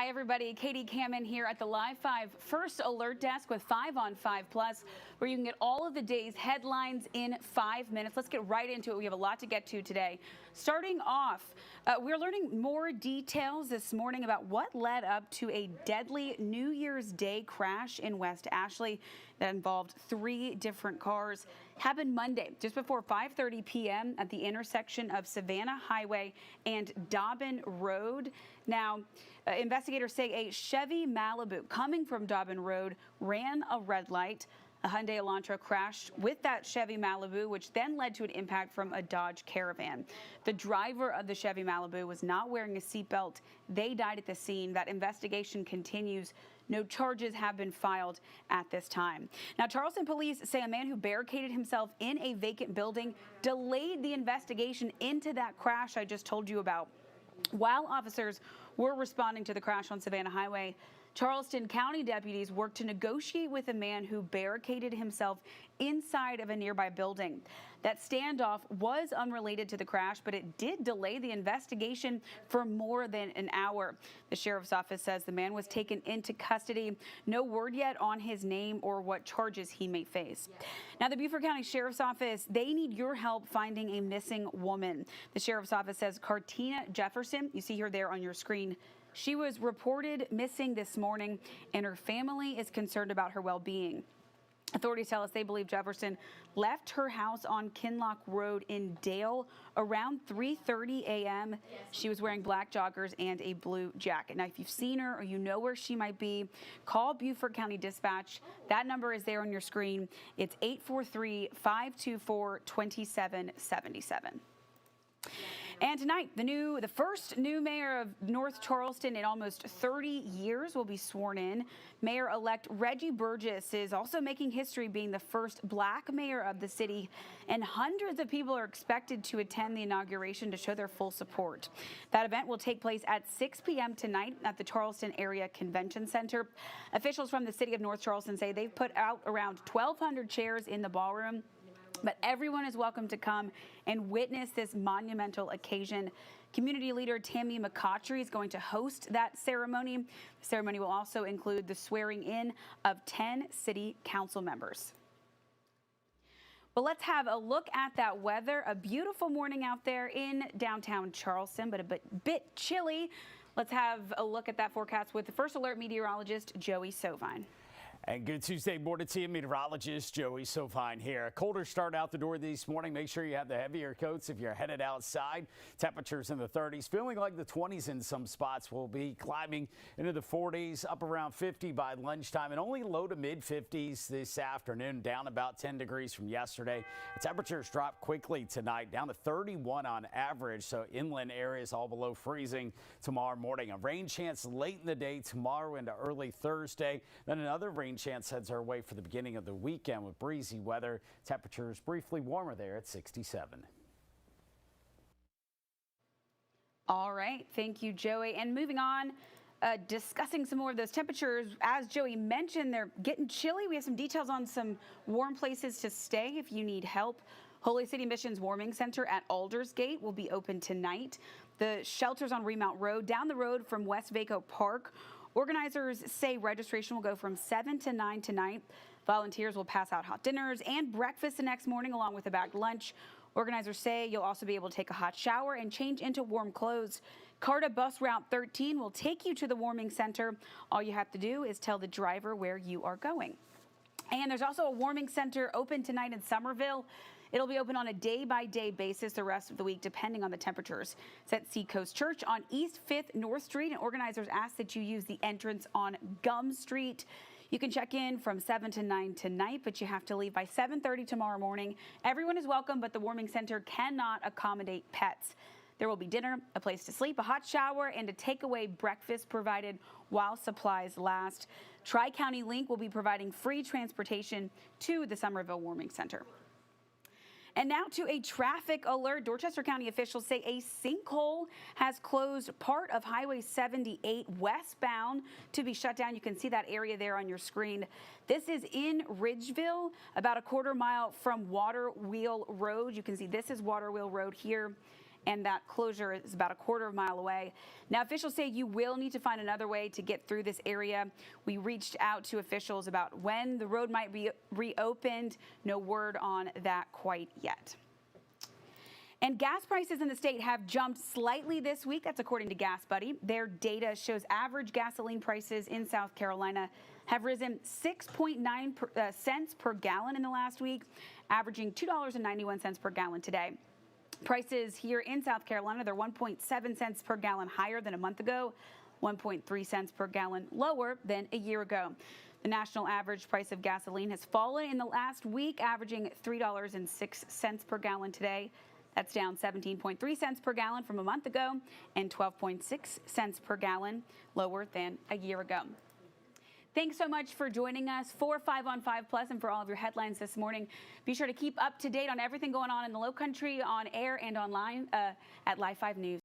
Hi, everybody. Katie Kamin here at the Live 5 First Alert Desk with 5 on 5 Plus, where you can get all of the day's headlines in 5 minutes. Let's get right into it. We have a lot to get to today. Starting off, we're learning more details this morning about what led up to a deadly New Year's Day crash in West Ashley that involved 3 different cars. Happened Monday, just before 5:30 p.m. at the intersection of Savannah Highway and Dobbin Road. Now, investigators say a Chevy Malibu coming from Dobbin Road ran a red light. A Hyundai Elantra crashed with that Chevy Malibu, which then led to an impact from a Dodge Caravan. The driver of the Chevy Malibu was not wearing a seatbelt. They died at the scene. That investigation continues. No charges have been filed at this time. Now, Charleston police say a man who barricaded himself in a vacant building delayed the investigation into that crash I just told you about. While officers were responding to the crash on Savannah Highway, Charleston County deputies worked to negotiate with a man who barricaded himself inside of a nearby building. That standoff was unrelated to the crash, but it did delay the investigation for more than an hour. The sheriff's office says the man was taken into custody. No word yet on his name or what charges he may face. Now, the Beaufort County Sheriff's Office, they need your help finding a missing woman. The sheriff's office says Cartina Jefferson, you see her there on your screen, she was reported missing this morning, and her family is concerned about her well-being. Authorities tell us they believe Jefferson left her house on Kinlock Road in Dale around 3:30 a.m. She was wearing black joggers and a blue jacket. Now, if you've seen her or you know where she might be, call Beaufort County Dispatch. That number is there on your screen. It's 843-524-2777. And tonight, the first new mayor of North Charleston in almost 30 years will be sworn in. Mayor-elect Reggie Burgess is also making history, being the first black mayor of the city, and hundreds of people are expected to attend the inauguration to show their full support. That event will take place at 6 p.m. tonight at the Charleston Area Convention Center. Officials from the city of North Charleston say they've put out around 1,200 chairs in the ballroom. But everyone is welcome to come and witness this monumental occasion. Community leader Tammy McCautry is going to host that ceremony. The ceremony will also include the swearing in of 10 city council members. Well, let's have a look at that weather. A beautiful morning out there in downtown Charleston, but a bit chilly. Let's have a look at that forecast with the First Alert meteorologist Joey Sovine. And good Tuesday morning to you, meteorologist Joey Sovine here. A colder start out the door this morning. Make sure you have the heavier coats if you're headed outside. Temperatures in the 30s, feeling like the 20s in some spots. Will be climbing into the 40s, up around 50 by lunchtime, and only low to mid 50s this afternoon, down about 10 degrees from yesterday. The temperatures drop quickly tonight, down to 31 on average, so inland areas all below freezing tomorrow morning. A rain chance late in the day tomorrow into early Thursday, then another rain chance heads our way for the beginning of the weekend with breezy weather. Temperatures briefly warmer there at 67. All right. Thank you, Joey. And moving on, discussing some more of those temperatures. As Joey mentioned, they're getting chilly. We have some details on some warm places to stay if you need help. Holy City Mission's Warming Center at Aldersgate will be open tonight. The shelters on Remount Road, down the road from West Vaco Park. Organizers say registration will go from 7 to 9 tonight. Volunteers will pass out hot dinners and breakfast the next morning along with a bagged lunch. Organizers say you'll also be able to take a hot shower and change into warm clothes. CARTA Bus Route 13 will take you to the warming center. All you have to do is tell the driver where you are going. And there's also a warming center open tonight in Somerville. It'll be open on a day-by-day basis the rest of the week, depending on the temperatures. It's at Seacoast Church on East 5th North Street, and organizers ask that you use the entrance on Gum Street. You can check in from 7 to 9 tonight, but you have to leave by 7:30 tomorrow morning. Everyone is welcome, but the warming center cannot accommodate pets. There will be dinner, a place to sleep, a hot shower, and a takeaway breakfast provided while supplies last. Tri-County Link will be providing free transportation to the Somerville Warming Center. And now to a traffic alert. Dorchester County officials say a sinkhole has closed part of Highway 78 westbound to be shut down. You can see that area there on your screen. This is in Ridgeville, about a quarter mile from Water Wheel Road. You can see this is Water Wheel Road here. and that closure is about a quarter of a mile away. Now, officials say you will need to find another way to get through this area. We reached out to officials about when the road might be reopened. No word on that quite yet. And gas prices in the state have jumped slightly this week. That's according to Gas Buddy. Their data shows average gasoline prices in South Carolina have risen 6.9 cents per gallon in the last week, averaging $2.91 per gallon today. Prices here in South Carolina, they're 1.7 cents per gallon higher than a month ago, 1.3 cents per gallon lower than a year ago. The national average price of gasoline has fallen in the last week, averaging $3.06 per gallon today. That's down 17.3 cents per gallon from a month ago and 12.6 cents per gallon lower than a year ago. Thanks so much for joining us for 5 on 5 Plus and for all of your headlines this morning. Be sure to keep up to date on everything going on in the Low Country, on air and online at Live 5 News.